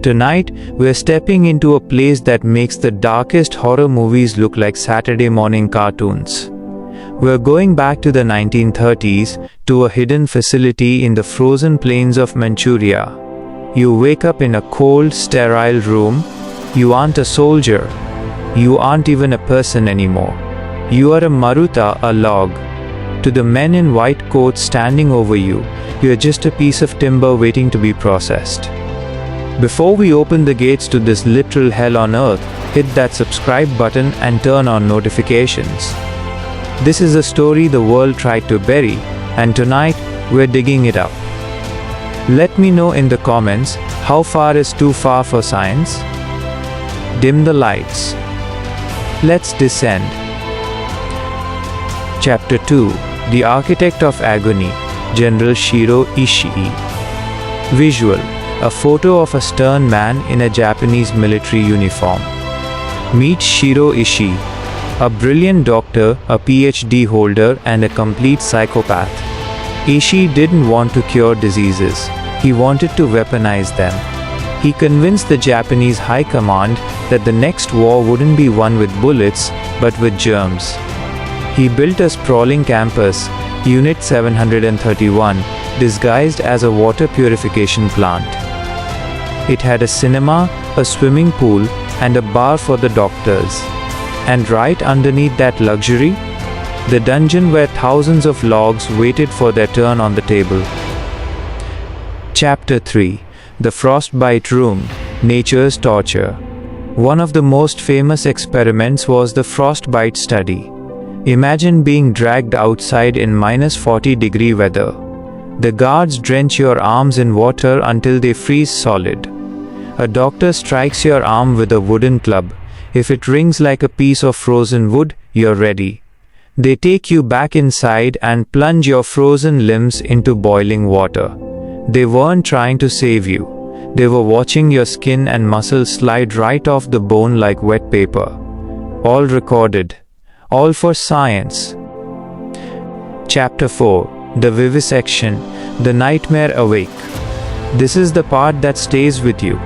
Tonight, we're stepping into a place that makes the darkest horror movies look like Saturday morning cartoons. We're going back to the 1930s, to a hidden facility in the frozen plains of Manchuria. You wake up in a cold, sterile room. You aren't a soldier. You aren't even a person anymore. You are a maruta, a log. To the men in white coats standing over you, you're just a piece of timber waiting to be processed. Before we open the gates to this literal hell on earth, hit that subscribe button and turn on notifications. This is a story the world tried to bury, and tonight, we're digging it up. Let me know in the comments, how far is too far for science? Dim the lights. Let's descend. Chapter 2. The Architect of Agony, General Shiro Ishii. Visual. A photo of a stern man in a Japanese military uniform. Meet Shiro Ishii, a brilliant doctor, a PhD holder, and a complete psychopath. Ishii didn't want to cure diseases. He wanted to weaponize them. He convinced the Japanese High Command that the next war wouldn't be won with bullets, but with germs. He built a sprawling campus, Unit 731, disguised as a water purification plant. It had a cinema, a swimming pool, and a bar for the doctors. And right underneath that luxury, the dungeon where thousands of logs waited for their turn on the table. Chapter 3. The Frostbite Room, Nature's Torture. One of the most famous experiments was the frostbite study. Imagine being dragged outside in -40-degree weather. The guards drench your arms in water until they freeze solid. A doctor strikes your arm with a wooden club. If it rings like a piece of frozen wood, you're ready. They take you back inside and plunge your frozen limbs into boiling water. They weren't trying to save you. They were watching your skin and muscles slide right off the bone like wet paper. All recorded. All for science. Chapter 4. The Vivisection, The Nightmare Awake. This is the part that stays with you.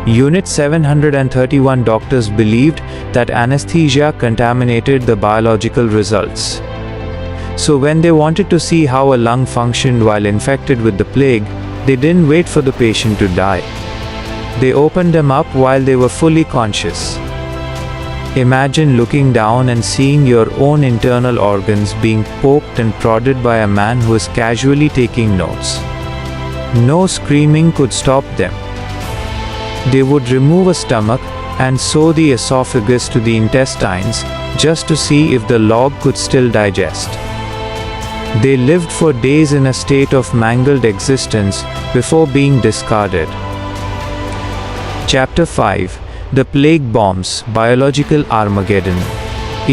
Unit 731 doctors believed that anesthesia contaminated the biological results. So when they wanted to see how a lung functioned while infected with the plague, they didn't wait for the patient to die. They opened them up while they were fully conscious. Imagine looking down and seeing your own internal organs being poked and prodded by a man who is casually taking notes. No screaming could stop them. They would remove a stomach and sew the esophagus to the intestines just to see if the log could still digest. They lived for days in a state of mangled existence before being discarded. Chapter 5. The Plague Bombs, Biological Armageddon.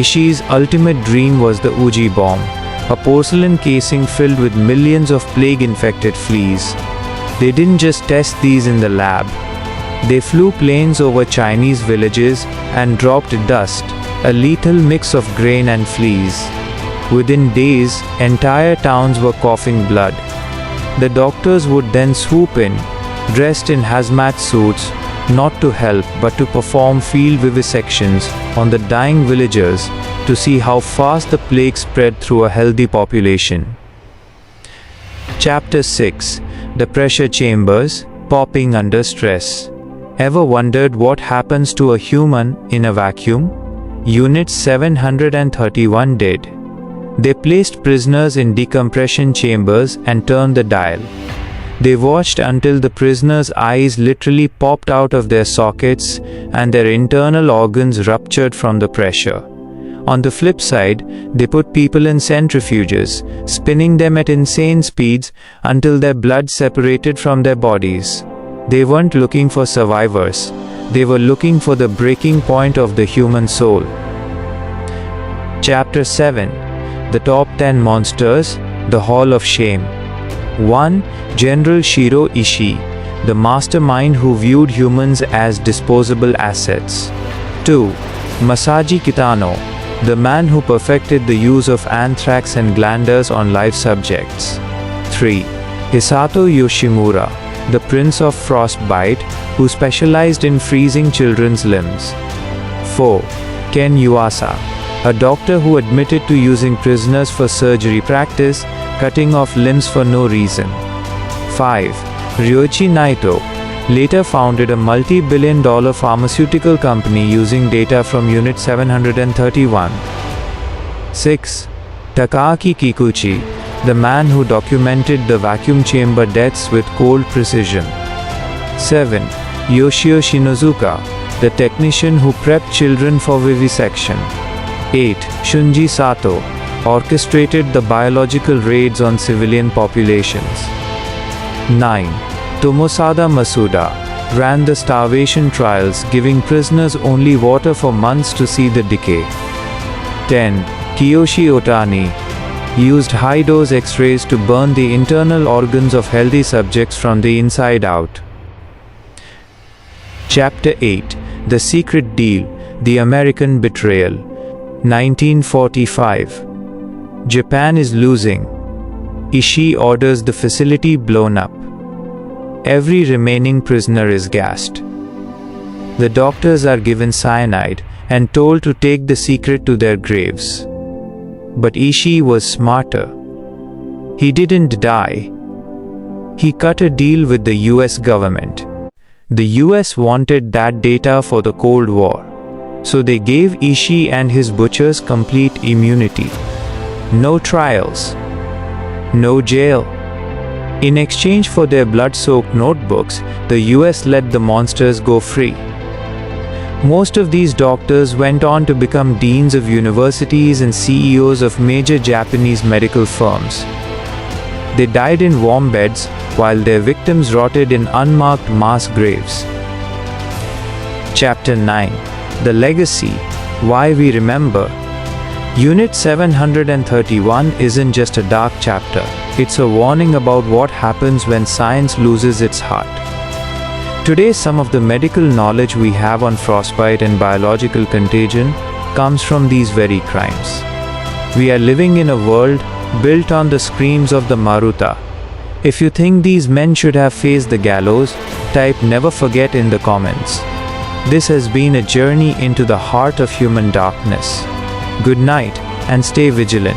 Ishii's ultimate dream was the Uji bomb, a porcelain casing filled with millions of plague-infected fleas. They didn't just test these in the lab. They flew planes over Chinese villages and dropped dust, a lethal mix of grain and fleas. Within days, entire towns were coughing blood. The doctors would then swoop in, dressed in hazmat suits, not to help but to perform field vivisections on the dying villagers to see how fast the plague spread through a healthy population. Chapter 6. The Pressure Chambers, Popping Under Stress. Ever wondered what happens to a human in a vacuum? Unit 731 did. They placed prisoners in decompression chambers and turned the dial. They watched until the prisoners' eyes literally popped out of their sockets and their internal organs ruptured from the pressure. On the flip side, they put people in centrifuges, spinning them at insane speeds until their blood separated from their bodies. They weren't looking for survivors. They were looking for the breaking point of the human soul. Chapter 7. The Top 10 Monsters, The Hall of Shame. 1. General Shiro Ishii, the mastermind who viewed humans as disposable assets. 2. Masaji Kitano, the man who perfected the use of anthrax and glanders on live subjects. 3. Hisato Yoshimura, the Prince of Frostbite, who specialized in freezing children's limbs. 4. Ken Yuasa, a doctor who admitted to using prisoners for surgery practice, cutting off limbs for no reason. 5. Ryoichi Naito, later founded a multi-billion-dollar pharmaceutical company using data from Unit 731. 6. Takaaki Kikuchi, the man who documented the vacuum chamber deaths with cold precision. 7. Yoshio Shinozuka, the technician who prepped children for vivisection. 8. Shunji Sato, orchestrated the biological raids on civilian populations. 9. Tomosada Masuda, ran the starvation trials, giving prisoners only water for months to see the decay. 10. Kiyoshi Otani, used high-dose X-rays to burn the internal organs of healthy subjects from the inside out. Chapter 8. The Secret Deal, The American Betrayal. 1945. Japan is losing. Ishii orders the facility blown up. Every remaining prisoner is gassed. The doctors are given cyanide and told to take the secret to their graves. But Ishii was smarter. He didn't die. He cut a deal with the US government. The US wanted that data for the Cold War, so they gave Ishii and his butchers complete immunity. No trials. No jail. In exchange for their blood-soaked notebooks, the US let the monsters go free. Most of these doctors went on to become deans of universities and CEOs of major Japanese medical firms. They died in warm beds, while their victims rotted in unmarked mass graves. Chapter 9. The Legacy, Why We Remember. Unit 731 isn't just a dark chapter, it's a warning about what happens when science loses its heart. Today, some of the medical knowledge we have on frostbite and biological contagion comes from these very crimes. We are living in a world built on the screams of the Maruta. If you think these men should have faced the gallows, type "never forget" in the comments. This has been a journey into the heart of human darkness. Good night, and stay vigilant.